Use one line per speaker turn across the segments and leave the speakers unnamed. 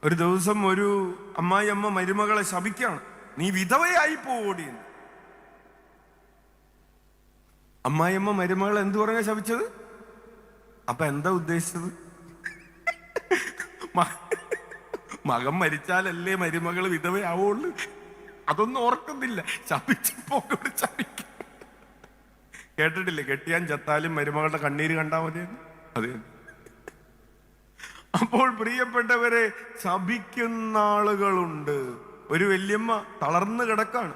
ഒരു ദിവസം ഒരു അമ്മായിയമ്മ മരുമകളെ ശപിക്കാണ്, നീ വിധവയായി പോടി. അമ്മായിയമ്മ മരുമകൾ എന്തു പറഞ്ഞ ശപിച്ചത്? അപ്പൊ എന്താ ഉദ്ദേശിച്ചത്? മകൻ മരിച്ചാലല്ലേ മരുമകൾ വിധവയാവുള്ളൂ. അതൊന്നും ഓർക്കുന്നില്ല. ശപിച്ചപ്പോ ശപിക്ക. കേട്ടിട്ടില്ലേ, കെട്ടിയാൻ ചത്താലും മരുമകളുടെ കണ്ണീര് കണ്ടാൽ മതിയെന്ന്? അതെ. അപ്പോൾ പ്രിയപ്പെട്ടവരെ, ശപിക്കുന്ന ആളുകളുണ്ട്. ഒരു വല്യമ്മ തളർന്നു കിടക്കാണ്,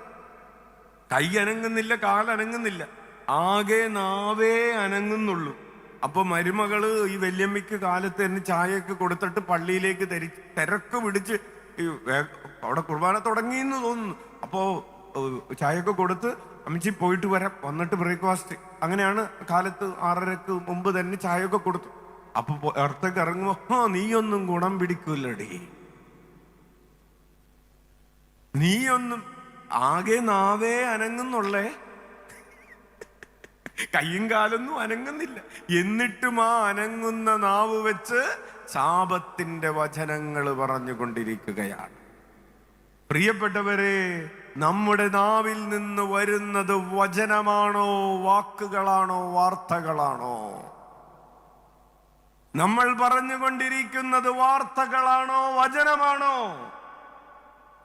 കൈ അനങ്ങുന്നില്ല, കാലനങ്ങുന്നില്ല, ആകെ നാവേ അനങ്ങുന്നുള്ളൂ. അപ്പൊ മരുമകള് ഈ വല്യമ്മയ്ക്ക് കാലത്ത് തന്നെ ചായയൊക്കെ കൊടുത്തിട്ട് പള്ളിയിലേക്ക് തിരക്ക് പിടിച്ച്, അവിടെ കുർബാന തുടങ്ങിയെന്ന് തോന്നുന്നു. അപ്പോ ചായയൊക്കെ കൊടുത്ത്, അമ്മച്ചി പോയിട്ട് വരാം, വന്നിട്ട് ബ്രേക്ക്ഫാസ്റ്റ്. അങ്ങനെയാണ് കാലത്ത് 6:30 മുമ്പ് തന്നെ ചായയൊക്കെ കൊടുത്തു. അപ്പൊ അടുത്തേക്ക് ഇറങ്ങുമ്പോ, നീയൊന്നും ഗുണം പിടിക്കൂലടി, നീയൊന്നും, ആകെ നാവേ അനങ്ങുന്നുള്ളേ, കയ്യും കാലൊന്നും അനങ്ങുന്നില്ല. എന്നിട്ടും ആ അനങ്ങുന്ന നാവ് വെച്ച് ശാപത്തിന്റെ വചനങ്ങൾ പറഞ്ഞുകൊണ്ടിരിക്കുകയാണ്. പ്രിയപ്പെട്ടവരെ, നമ്മുടെ നാവിൽ നിന്ന് വരുന്നത് വചനമാണോ, വാക്കുകളാണോ, വാർത്തകളാണോ? നമ്മൾ പറഞ്ഞുകൊണ്ടിരിക്കുന്നത് വാർത്തകളാണോ, വചനമാണോ?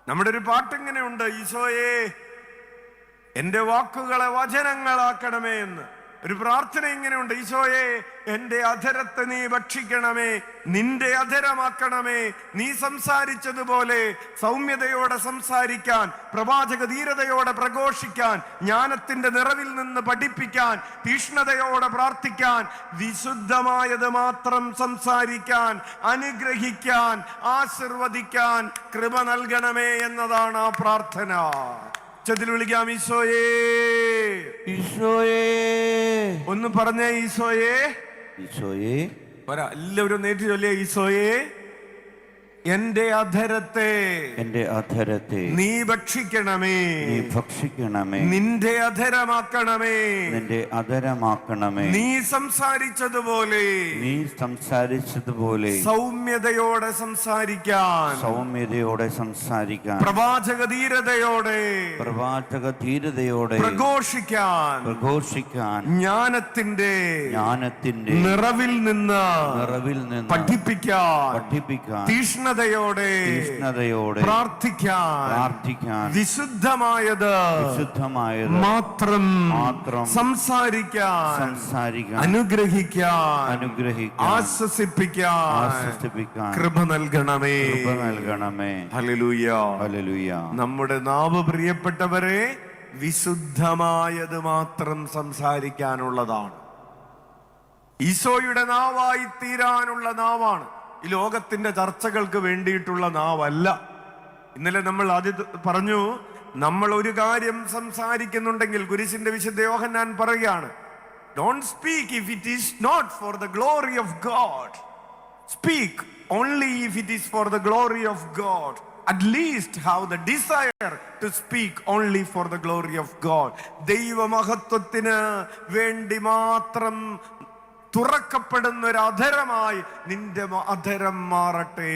നമ്മുടെ ഒരു പാട്ടിങ്ങനെയുണ്ട്, ഈശോയെ എന്റെ വാക്കുകളെ വചനങ്ങളാക്കണമേ എന്ന്. ഒരു പ്രാർത്ഥന ഇങ്ങനെയുണ്ട്, ഈശോയെ എന്റെ അധരത്തെ നീ ഭക്ഷിക്കണമേ, നിന്റെ അധരമാക്കണമേ. നീ സംസാരിച്ചതുപോലെ സൗമ്യതയോടെ സംസാരിക്കാൻ, പ്രവാചക ധീരതയോടെ പ്രഘോഷിക്കാൻ, ജ്ഞാനത്തിന്റെ നിറവിൽ നിന്ന് പഠിപ്പിക്കാൻ, തീഷ്ണതയോടെ പ്രാർത്ഥിക്കാൻ, വിശുദ്ധമായത് മാത്രം സംസാരിക്കാൻ, അനുഗ്രഹിക്കാൻ, ആശീർവദിക്കാൻ കൃപ നൽകണമേ എന്നതാണ് ആ പ്രാർത്ഥന. ഉച്ചത്തിൽ വിളിക്കാം, ഈശോയേ, ഈശോയേ. ഒന്ന് പറഞ്ഞേ, ഈശോയേ, ഈശോയേ. പോരാ, എല്ലാവരും നേരിട്ട് ചൊല്ലിയേ, ഈശോയേ എന്റെ അധരത്തെ, എന്റെ അധരത്തെ നീ ഭക്ഷിക്കണമേ, നീ ഭക്ഷിക്കണമേ, നിന്റെ അധരമാക്കണമേ, നിന്റെ അധരമാക്കണമേ. നീ സംസാരിച്ചതുപോലെ, നീ സംസാരിച്ചതുപോലെ സൗമ്യതയോടെ സംസാരിക്കാൻ, സൗമ്യതയോടെ സംസാരിക്കാൻ, പ്രവാചക ധീരതയോടെ, പ്രവാചക ധീരതയോടെ പ്രഘോഷിക്കാൻ, പ്രഘോഷിക്കാൻ, ജ്ഞാനത്തിന്റെ, ജ്ഞാനത്തിന്റെ നിറവിൽ നിന്ന്, നിറവിൽ നിന്ന് പഠിപ്പിക്കാൻ, പഠിപ്പിക്കാൻ, തീഷ്ണതയോടെ പ്രാർത്ഥിക്കാൻ, വിശുദ്ധമായത് മാത്രം സംസാരിക്കാൻ, അനുഗ്രഹിക്കാൻ, ആശ്വസിപ്പിക്കാൻ കൃപ നൽകണമേ. Hallelujah, hallelujah. നമ്മുടെ നാവ്, പ്രിയപ്പെട്ടവരെ, വിശുദ്ധമായത് മാത്രം സംസാരിക്കാനുള്ളതാണ്. ഈശോയുടെ നാവായി തീരാനുള്ള നാവാണ്. ഈ ലോകത്തിന്റെ ചർച്ചകൾക്ക് വേണ്ടിയിട്ടുള്ള നാവല്ല. ഇന്നലെ നമ്മൾ ആദ്യം പറഞ്ഞു, നമ്മൾ ഒരു കാര്യം സംസാരിക്കുന്നുണ്ടെങ്കിൽ, കുരിശിന്റെ വിശുദ്ധ യോഹന്നാൻ പറയുകയാണ്, don't speak if it is not for the glory of God, speak only if it is for the glory of God. At least have the desire to speak only for the glory of God. ദൈവമഹത്വത്തിന് വേണ്ടി മാത്രം തുറക്കപ്പെടുന്ന ഒരു അധരമായി നിന്റെ അധരം മാറട്ടെ.